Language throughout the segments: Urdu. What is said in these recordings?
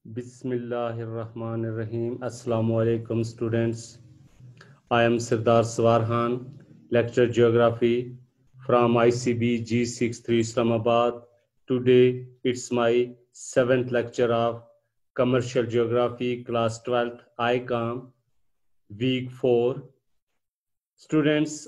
Bismillahirrahmanirrahim. Assalamu alaikum students. I am Sirdar Swarhan, lecturer geography from ICB G63 Islamabad. Today it's my 7th lecture of commercial geography class 12th ICOM week 4. Students,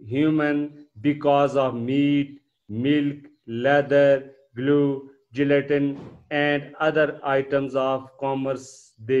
human because of meat, milk, leather, glue, gelatin and other items of commerce they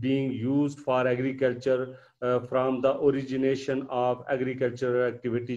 being used for agriculture from the origination of agricultural activity।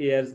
years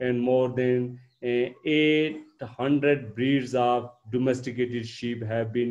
and more than 800 breeds of domesticated sheep have been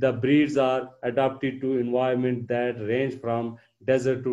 The breeds are adapted to environment that range from desert to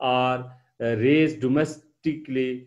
are raised domestically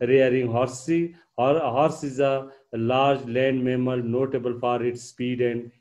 rearing, horse is a large land mammal notable for its speed and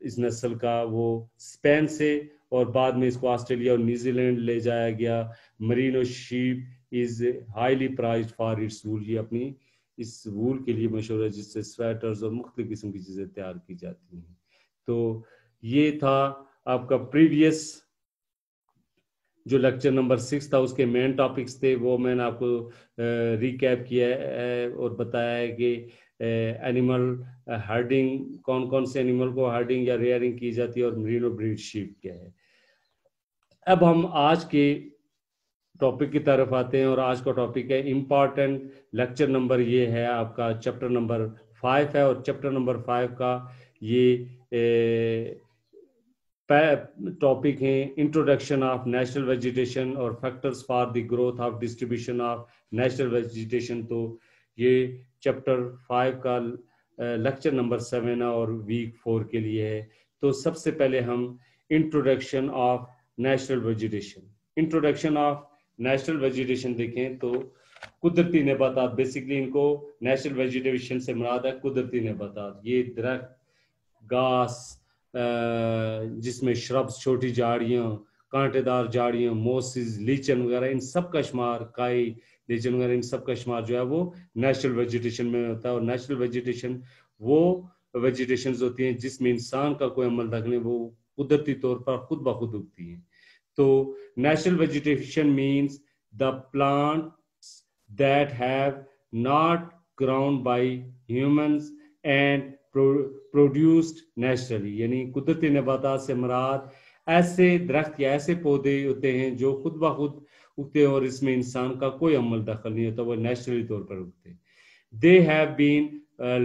اس نسل کا وہ اسپین سے، اور بعد میں اس کو آسٹریلیا اور نیوزی لینڈ لے جایا گیا. Merino sheep is highly prized for its wool, یہ اپنی اس وول کے لیے مشہور ہے جس سے سویٹرز اور مختلف قسم کی چیزیں تیار کی جاتی ہیں. تو یہ تھا آپ کا پریویس جو لیکچر نمبر 6 تھا، اس کے مین ٹاپکس تھے، وہ میں نے آپ کو ریکیپ کیا ہے اور بتایا ہے کہ اینیمل ہارڈنگ، کون کون سے اینیمل کو ہارڈنگ یا ریئرنگ کی جاتی ہے، اور مرینو بریڈ شیپ کیا ہے. اب ہم آج کے ٹاپک کی طرف آتے ہیں، اور آج کا ٹاپک ہے امپورٹنٹ. لیکچر نمبر یہ ہے آپ کا چیپٹر نمبر 5 ہے، اور چیپٹر نمبر 5 کا یہ ٹاپک ہیں انٹروڈکشن آف نیچرل ویجیٹیشن اور factors for the growth of distribution of natural vegetation. تو یہ چیپٹر 5 کا لیکچر نمبر 7 ہے اور ویک 4 کے لیے ہے. تو سب سے پہلے ہم introduction of natural vegetation. Introduction of natural vegetation دیکھیں تو قدرتی نباتات، بیسکلی ان کو نیچرل ویجیٹیشن سے مراد ہے قدرتی نباتات. یہ درخت، گھاس، جس میں شربس، چھوٹی جھاڑیاں، کانٹے دار جھاڑیاں، موسز، لیچن وغیرہ، ان سب کا شمار، کائی، لیچن وغیرہ، ان سب کا شمار جو ہے وہ نیچرل ویجیٹیشن میں ہوتا ہے. اور نیچرل ویجیٹیشن وہ ویجیٹیشنز ہوتی ہیں جس میں انسان کا کوئی عمل دخل نہیں، وہ قدرتی طور پر خود بخود اگتی ہیں. تو natural vegetation means the plants that have not grown by humans and produced naturally. یعنی قدرتی نباتات سے مراد ایسے درخت یا ایسے پودے ہوتے ہیں جو خود بخود اگتے ہیں اور اس میں انسان کا کوئی عمل دخل نہیں ہوتا، وہ نیچرلی طور پر اگتے ہیں. They have been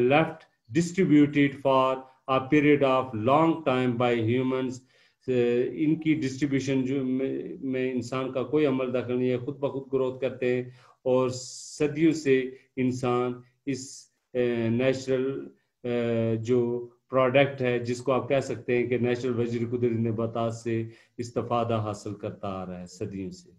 left distributed for a period of long time by humans. ان کی ڈسٹریبیوشن میں انسان کا کوئی عمل دخل نہیں ہے، خود بخود گروتھ کرتے ہیں، اور صدیوں سے انسان اس نیچرل جو پروڈکٹ ہے، جس کو آپ کہہ سکتے ہیں کہ نیچرل ویجیٹیبل قدرتی نباتات سے استفادہ حاصل کرتا آ رہا ہے صدیوں سے.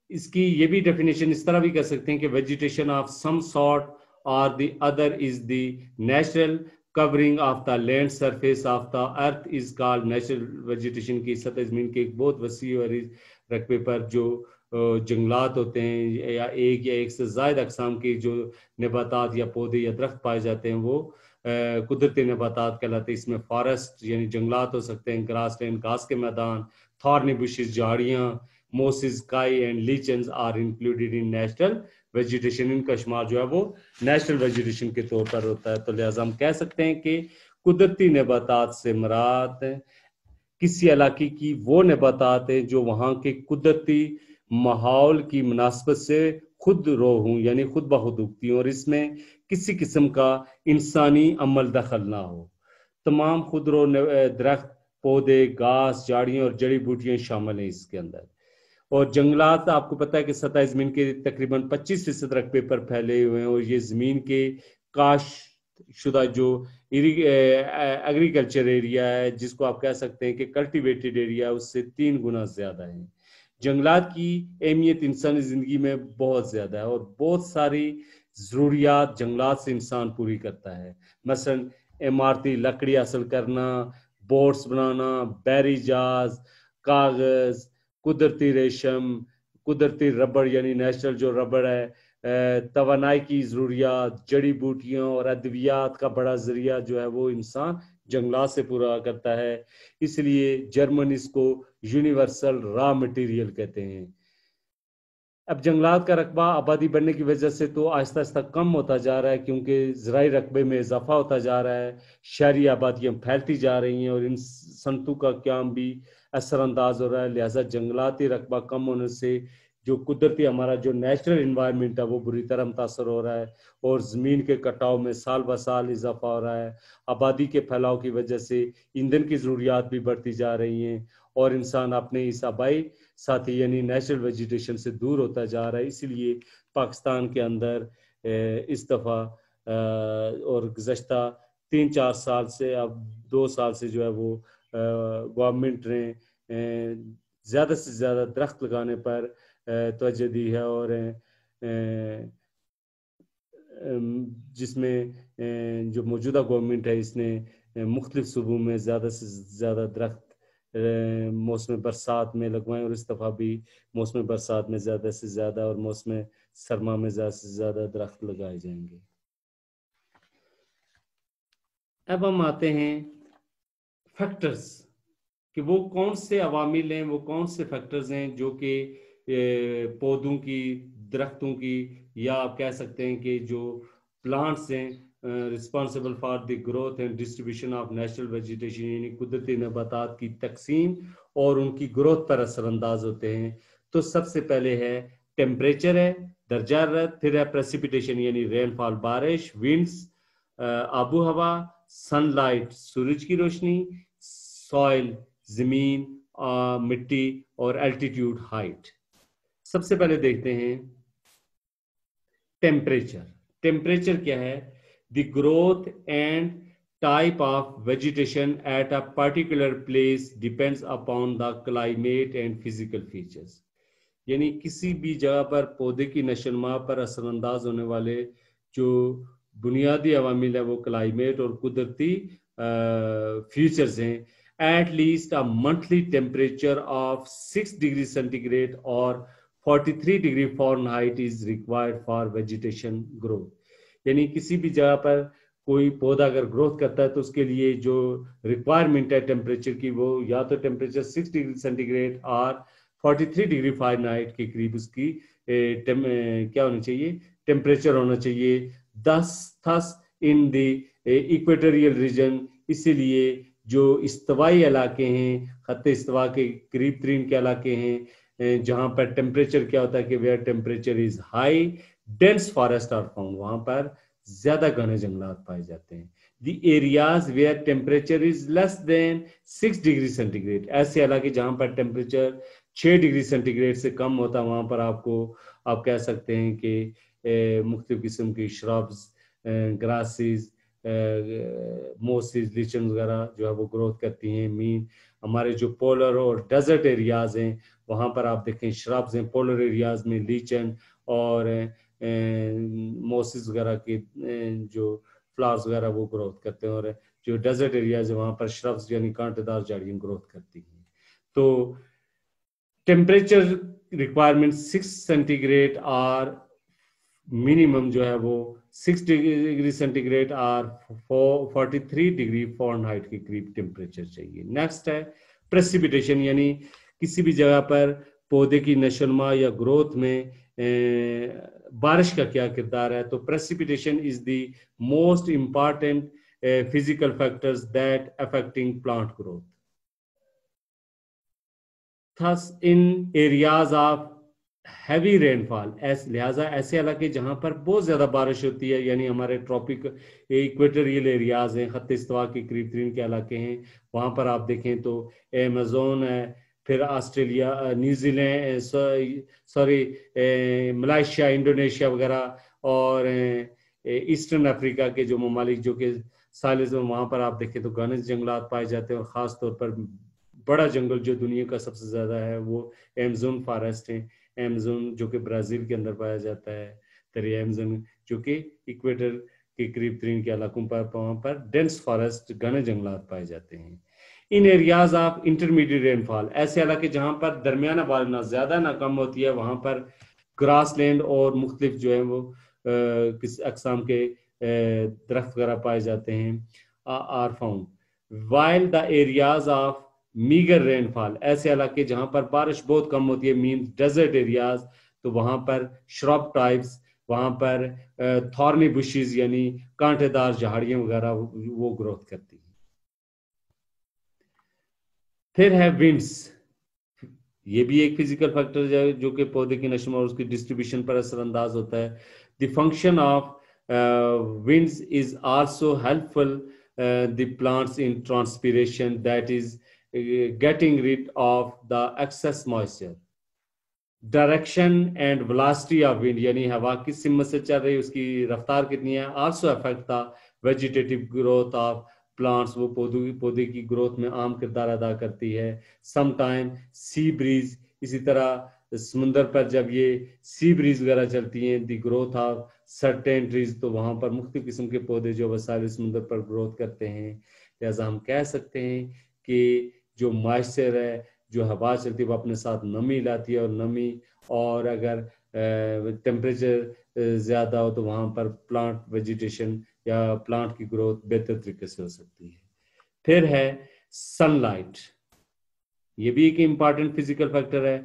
اس کی یہ بھی ڈیفینیشن اس طرح بھی کہہ سکتے ہیں کہ ویجیٹیشن آف سم سارٹ اور the other is the natural covering of the land surface of the earth is called natural vegetation. کی سطح زمین کے ایک بہت وسیع اور رقبے پر جو جنگلات ہوتے ہیں یا ایک سے زائد اقسام کے جو نباتات یا پودے یا درخت پائے جاتے ہیں، وہ قدرتی نباتات کہلاتے ہیں. اس میں فارسٹ یعنی جنگلات ہو سکتے ہیں، گراس لینڈ گھاس کے میدان، تھارنی بشز جھاڑیاں، موسز، کائی and lichens are included in natural vegetation. ان کا شمار جو ہے وہ نیچرل ویجیٹیشن کے طور پر ہوتا ہے. تو لہٰذا ہم کہہ سکتے ہیں کہ قدرتی نباتات سے مراد کسی علاقے کی وہ نباتات ہیں جو وہاں کے قدرتی ماحول کی مناسبت سے خود رو ہوں، یعنی خود بخود اگتی ہوں، اور اس میں کسی قسم کا انسانی عمل دخل نہ ہو. تمام خودرو درخت، پودے، گھاس، جھاڑیاں اور جڑی بوٹیاں شامل ہیں اس کے اندر. اور جنگلات آپ کو پتہ ہے کہ سطح زمین کے تقریباً 25% رقبے پر پھیلے ہوئے ہیں، اور یہ زمین کے کاشت شدہ جو ایگریکلچر ایریا ہے، جس کو آپ کہہ سکتے ہیں کہ کلٹیویٹڈ ایریا، اس سے 3 گنا زیادہ ہیں. جنگلات کی اہمیت انسانی زندگی میں بہت زیادہ ہے، اور بہت ساری ضروریات جنگلات سے انسان پوری کرتا ہے. مثلا عمارتی لکڑی حاصل کرنا، بوٹس بنانا، بحری جہاز، کاغذ، قدرتی ریشم، قدرتی ربڑ یعنی نیچرل جو ربڑ ہے، توانائی کی ضروریات، جڑی بوٹیاں اور ادویات کا بڑا ذریعہ جو ہے وہ انسان جنگلات سے پورا کرتا ہے. اس لیے جرمن اس کو یونیورسل را مٹیریل کہتے ہیں. اب جنگلات کا رقبہ آبادی بڑھنے کی وجہ سے تو آہستہ آہستہ کم ہوتا جا رہا ہے، کیونکہ زرعی رقبے میں اضافہ ہوتا جا رہا ہے، شہری آبادیاں پھیلتی جا رہی ہیں، اور ان صنعتوں کا قیام بھی اثر انداز ہو رہا ہے. لہٰذا جنگلاتی رقبہ کم ہونے سے جو قدرتی ہمارا جو نیچرل انوائرمنٹ ہے وہ بری طرح متاثر ہو رہا ہے، اور زمین کے کٹاؤ میں سال بہ سال اضافہ ہو رہا ہے. آبادی کے پھیلاؤ کی وجہ سے ایندھن کی ضروریات بھی بڑھتی جا رہی ہیں، اور انسان اپنے اس آبائی ساتھی یعنی نیچرل ویجیٹیشن سے دور ہوتا جا رہا ہے. اسی لیے پاکستان کے اندر اس دفعہ اور گزشتہ 3-4 سال سے، اب 2 سال سے جو ہے وہ گورنمنٹ نے زیادہ سے زیادہ درخت لگانے پر توجہ دی ہے، اور جس میں جو موجودہ گورنمنٹ ہے اس نے مختلف صوبوں میں زیادہ سے زیادہ درخت موسم برسات میں لگوائیں، اور اس دفعہ بھی موسم برسات میں زیادہ سے زیادہ اور موسم سرما میں زیادہ سے زیادہ درخت لگائے جائیں گے۔ اب ہم آتے ہیں فیکٹرز کہ وہ کون سے عوامل ہیں، وہ کون سے فیکٹرز ہیں جو کہ پودوں کی، درختوں کی، یا آپ کہہ سکتے ہیں کہ جو پلانٹس ہیں responsible for the growth and distribution of natural vegetation، یعنی قدرتی نباتات کی تقسیم اور ان کی گروتھ پر اثر انداز ہوتے ہیں۔ تو سب سے پہلے ہے ٹیمپریچر ہے، درجہ حرارت، پھر ہے پریسیپیٹیشن یعنی رین فال بارش، ونڈز آب و ہوا، سن لائٹ سورج کی روشنی، سوائل زمین مٹی، اور الٹیٹیوڈ ہائٹ۔ سب سے پہلے دیکھتے ہیں ٹیمپریچر۔ ٹیمپریچر کیا ہے؟ The growth and type of vegetation at a particular place depends upon the climate and physical features، یعنی کسی بھی جگہ پر پودے کی نشوونما پر اثر انداز ہونے والے جو بنیادی عوامل ہیں وہ کلائمیٹ اور قدرتی فیچرز ہیں۔ At least a monthly temperature of 6 degree centigrade اور 43 degree Fahrenheit is required for vegetation growth، یعنی کسی بھی جگہ پر کوئی پودا اگر گروتھ کرتا ہے تو اس کے لیے جو ریکوائرمنٹ ہے ٹیمپریچر کی، وہ یا تو ٹیمپریچر 6 ڈگری سینٹی گریڈ اور 43 ڈگری فارنہائٹ کے قریب اس کی کیا ہونا چاہیے؟ ٹیمپریچر ہونا چاہیے۔ thus in the equatorial region، اسی لیے جو استوائی علاقے ہیں، خط استوا کے قریب ترین کے علاقے ہیں جہاں پر ٹیمپریچر کیا ہوتا ہے کہ where temperature is high dense forest are found، وہاں پر زیادہ گھنے جنگلات پائے جاتے ہیں۔ The areas where temperature is less than 6 degree centigrade, ایسے علاقے جہاں پر ٹیمپریچر 6 ڈگری سینٹی گریڈ سے کم ہوتا ہے، وہاں پر آپ کہہ سکتے ہیں کہ مختلف قسم کی شرابز، گراسز، موسز، لیچن وغیرہ جو ہے وہ گروتھ کرتی ہیں۔ ہمارے جو پولر اور ڈیزرٹ ایریاز ہیں وہاں پر آپ دیکھیں شرابز ہیں، پولر ایریاز میں لیچن اور موسز وغیرہ کے جو فلاورز وغیرہ وہ گروتھ کرتے ہیں، اور جو ڈیزرٹ ایریاز ہے وہاں پر شربز یعنی کانٹے دار جھاڑیاں گروتھ کرتی ہیں۔ تو ٹیمپریچر ریکوائرمنٹ 6 سینٹی گریڈ اور منیمم جو ہے وہ 6 ڈگری سینٹی گریڈ اور 43 ڈگری فارنہائٹ کے قریب ٹیمپریچر چاہیے۔ نیکسٹ ہے پریسیپیٹیشن، یعنی کسی بھی جگہ پر پودے کی نشوونما یا گروتھ میں بارش کا کیا کردار ہے۔ تو precipitation is the most important physical factors that affecting plant growth. thus in areas of heavy rainfall، لہٰذا ایسے علاقے جہاں پر بہت زیادہ بارش ہوتی ہے، یعنی ہمارے ٹراپک ایکویٹریل ایریاز ہیں، خط استوا کے قریب ترین کے علاقے ہیں، وہاں پر آپ دیکھیں تو ایمیزون ہے، پھر Australia, New Zealand, Malaysia, Indonesia وغیرہ، اور ایسٹرن افریقہ کے جو ممالک جو کہ ساحل، وہاں پر آپ دیکھیں تو گھنے جنگلات پائے جاتے ہیں، اور خاص طور پر بڑا جنگل جو دنیا کا سب سے زیادہ ہے وہ ایمزون فارسٹ ہے۔ ایمزون جو کہ برازیل کے اندر پایا جاتا ہے، دریا ایمزون جو کہ ایکویٹر کے قریب ترین کے علاقوں پر، وہاں پر ڈینس فارسٹ گھنے جنگلات پائے جاتے ہیں۔ ان ایریاز آف انٹرمیڈیٹ رین فال، ایسے علاقے جہاں پر درمیانہ بارش نہ زیادہ نہ کم ہوتی ہے، وہاں پر گراس لینڈ اور مختلف جو ہیں وہ کس اقسام کے درخت وغیرہ پائے جاتے ہیں are found, while the areas of meagre rainfall, ایسے علاقے جہاں پر بارش بہت کم ہوتی ہے، مینز ڈیزرٹ ایریاز، تو وہاں پر شراب ٹائپس، وہاں پر تھارنی بشیز یعنی کانٹے دار جھاڑیاں وغیرہ وہ گروتھ کرتی ہیں۔ پھر ہے ونڈس، یہ بھی ایک فزیکل فیکٹر ہے جو کہ پودے کی نشو اور اس کی ڈسٹریبیوشن پر اثر انداز ہوتا ہے۔ The function of winds is also helpful the plants in transpiration, that is getting rid of the excess moisture۔ Direction and velocity of wind، یعنی ہوا کس سمت سے چل رہی ہے، اس کی رفتار کتنی ہے، also affect the vegetative growth of plants، وہ پودے کی گروتھ میں عام کردار ادا کرتی ہے۔ sometime sea breeze، اسی طرح سمندر پر جب یہ سی بریز وغیرہ چلتی ہیں، the growth of certain trees, تو وہاں پر مختلف قسم کے پودے جو وسائل سمندر پر گروتھ کرتے ہیں. لہٰذا ہم کہہ سکتے ہیں کہ جو مائسچر ہے، جو ہوا چلتی ہے، وہ اپنے ساتھ نمی لاتی ہے، اور نمی اور اگر ٹیمپریچر زیادہ ہو تو وہاں پر پلانٹ ویجیٹیشن یا پلانٹ کی گروتھ بہتر طریقے سے ہو سکتی ہے. پھر ہے سن لائٹ، یہ بھی ایک امپارٹنٹ فزیکل فیکٹر ہے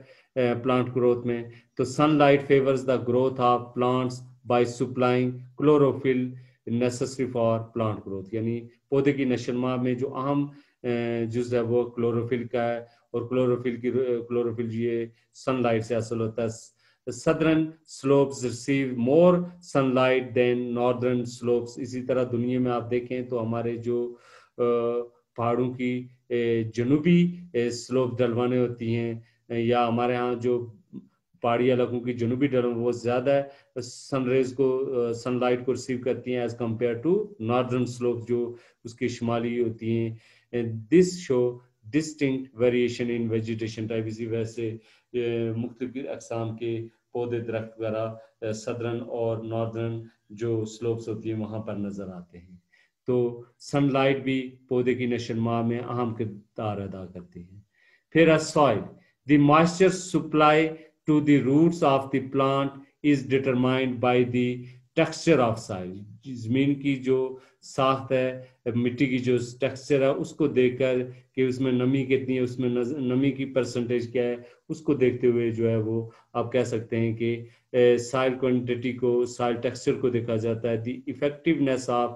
پلانٹ گروتھ میں. تو sunlight favours the growth of plants by supplying chlorophyll necessary for plant growth, یعنی پودے کی نشوونما میں جو اہم جز ہے وہ کلوروفل کا ہے، اور کلوروفل یہ سن لائٹ سے حاصل ہوتا ہے. Southern slopes receive more sun light دین ناردرن سلوپس. اسی طرح دنیا میں آپ دیکھیں تو ہمارے جو پہاڑوں کی جنوبی سلوپ ڈھلوانیں ہوتی ہیں، یا ہمارے ہاں جو پہاڑی علاقوں کی جنوبی ڈھلوان وہ زیادہ سن ریز کو، سن لائٹ کو ریسیو کرتی ہیں as compare to northern slope جو اس کی شمالی ہوتی ہیں. This show distinct variation in vegetation type. اسی وجہ سے مختلف اقسام کے پودے درخت وغیرہ سدرن اور ناردرن جو سلوپس ہوتی ہیں وہاں پر نظر آتے ہیں. تو سن لائٹ بھی پودے کی نشوونما میں اہم کردار ادا کرتی ہے. پھر soil, the moisture supply to the roots of the plant is determined by the texture of soil. زمین کی جو ساخت ہے، مٹی کی جو ٹیکسچر ہے، اس کو دیکھ کر کہ اس میں نمی کتنی ہے، اس میں نمی کی پرسنٹیج کیا ہے، اس کو دیکھتے ہوئے جو ہے وہ آپ کہہ سکتے ہیں کہ سائل کوانٹٹی کو، سائل ٹیکسچر کو دیکھا جاتا ہے. The effectiveness of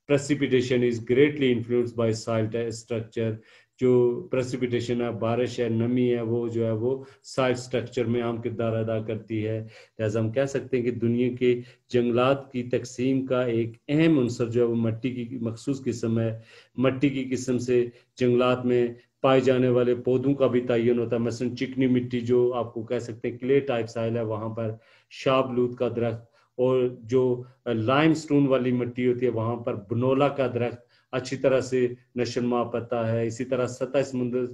precipitation is greatly influenced by soil structure. جو precipitation ہے، بارش ہے، نمی ہے، وہ جو ہے وہ soil structure میں اہم کردار ادا کرتی ہے. لہٰذا ہم کہہ سکتے ہیں کہ دنیا کے جنگلات کی تقسیم کا ایک اہم عنصر جو ہے وہ مٹی کی مخصوص قسم ہے. مٹی کی قسم سے جنگلات میں پائے جانے والے پودوں کا بھی تعین ہوتا ہے. مثلاً چکنی مٹی جو آپ کو کہہ سکتے ہیں کلے ٹائپ سائل ہے، وہاں پر شابلوت کا درخت، اور جو لائم سٹون والی مٹی ہوتی ہے وہاں پر بنولا کا درخت اچھی طرح سے نشوونما پاتا ہے. اسی طرح سطح سمندر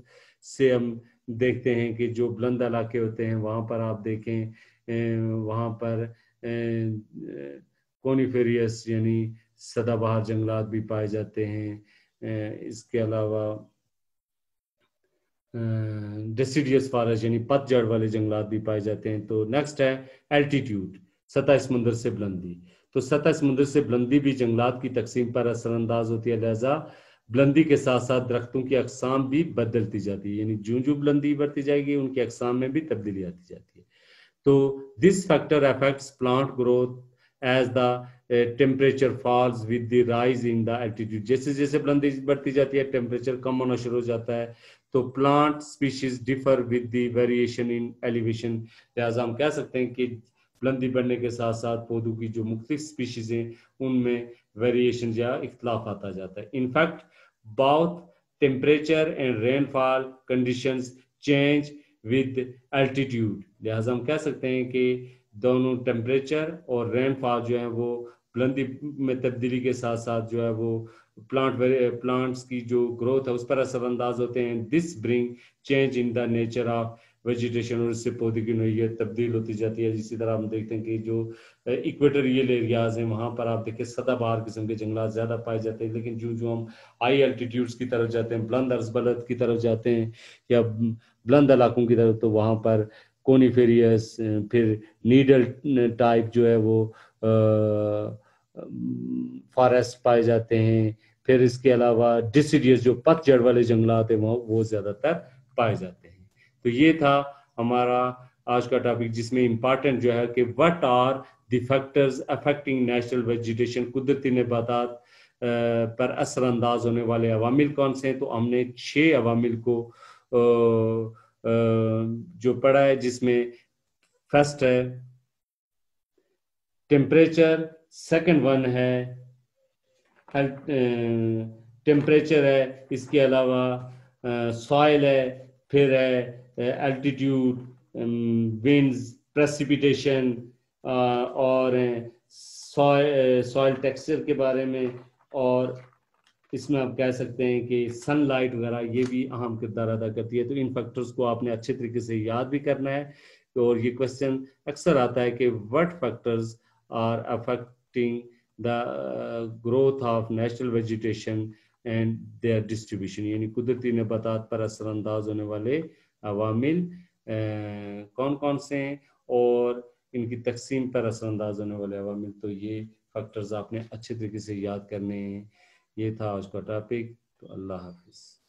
سے ہم دیکھتے ہیں کہ جو بلند علاقے ہوتے ہیں وہاں پر آپ دیکھیں وہاں پر کونیفیریس یعنی سدا بہار جنگلات بھی پائے جاتے ہیں. اس کے علاوہ ڈیسیڈیس فارسٹ یعنی پت جڑ والے جنگلات بھی پائے جاتے ہیں. تو نیکسٹ ہے الٹیٹیوڈ، سطح سمندر سے بلندی. تو سطح سمندر سے بلندی بھی جنگلات کی تقسیم پر اثر انداز ہوتی ہے. لہذا بلندی کے ساتھ ساتھ درختوں کی اقسام بھی بدلتی جاتی ہے، یعنی جو بلندی بڑھتی جائے گی ان کی اقسام میں بھی تبدیلی آتی جاتی ہے. تو this factor affects plant growth as the temperature falls with the rise in the altitude. جیسے جیسے بلندی بڑھتی جاتی ہے ٹیمپریچر کم ہونا شروع ہو جاتا ہے. تو plant species differ with the variation in elevation. لہٰذا ہم کہہ سکتے ہیں کہ بلندی بڑھنے کے ساتھ ساتھ پودوں کی جو مختلف سپیشیز ہیں ان میں ویریشن یا اختلاف آتا جاتا ہے. In fact both temperature and rainfall conditions change with altitude. لہٰذا ہم کہہ سکتے ہیں کہ دونوں ٹیمپریچر اور رین فال جو ہیں وہ بلندی میں تبدیلی کے ساتھ ساتھ جو ہے وہ پلانٹس کی جو گروتھ ہے اس پر اثر انداز ہوتے ہیں. This bring change in the nature of vegetation, اور اس سے پودے کی نوعیت تبدیل ہوتی جاتی ہے. اسی طرح ہم دیکھتے ہیں کہ جو ایکویٹریل ایریاز ہیں وہاں پر آپ دیکھیں سدا بہار قسم کے جنگلات زیادہ پائے جاتے ہیں. لیکن جو ہم ہائی الٹیٹیوڈز کی طرف جاتے ہیں، بلند عرض بلد کی طرف جاتے ہیں یا بلند علاقوں کی طرف، تو وہاں پر کونیفیریس، پھر نیڈل ٹائپ جو ہے وہ فارسٹ پائے جاتے ہیں. پھر اس کے علاوہ ڈیسیڈیس جو پت جڑ والے جنگلات ہیں وہ زیادہ تر پائے جاتے ہیں. تو یہ تھا ہمارا آج کا ٹاپک، جس میں امپارٹنٹ جو ہے کہ what are the factors affecting natural vegetation. قدرتی نباتات پر اثر انداز ہونے والے عوامل کون سے ہیں. تو ہم نے 6 عوامل کو جو پڑھا ہے، جس میں فرسٹ ہے ٹیمپریچر، سیکنڈ ون ہے ٹیمپریچر ہے، اس کے علاوہ سوائل ہے، پھر ہے الٹیٹیوڈ، ونڈز، پریسیپیٹیشن، اور سوائل ٹیکسچر کے بارے میں. اور اس میں آپ کہہ سکتے ہیں کہ سن لائٹ وغیرہ یہ بھی اہم کردار ادا کرتی ہے. تو ان فیکٹرز کو آپ نے اچھے طریقے سے یاد بھی کرنا ہے اور یہ کوشچن اکثر آتا ہے کہ what factors are affecting the growth of natural vegetation and their distribution، یعنی قدرتی نباتات پر اثر انداز ہونے والے عوامل کون کون سے ہیں اور ان کی تقسیم پر اثر انداز ہونے والے عوامل. تو یہ فیکٹرز آپ نے اچھے طریقے سے یاد کرنے ہیں. یہ تھا آج کا ٹاپک. تو اللہ حافظ.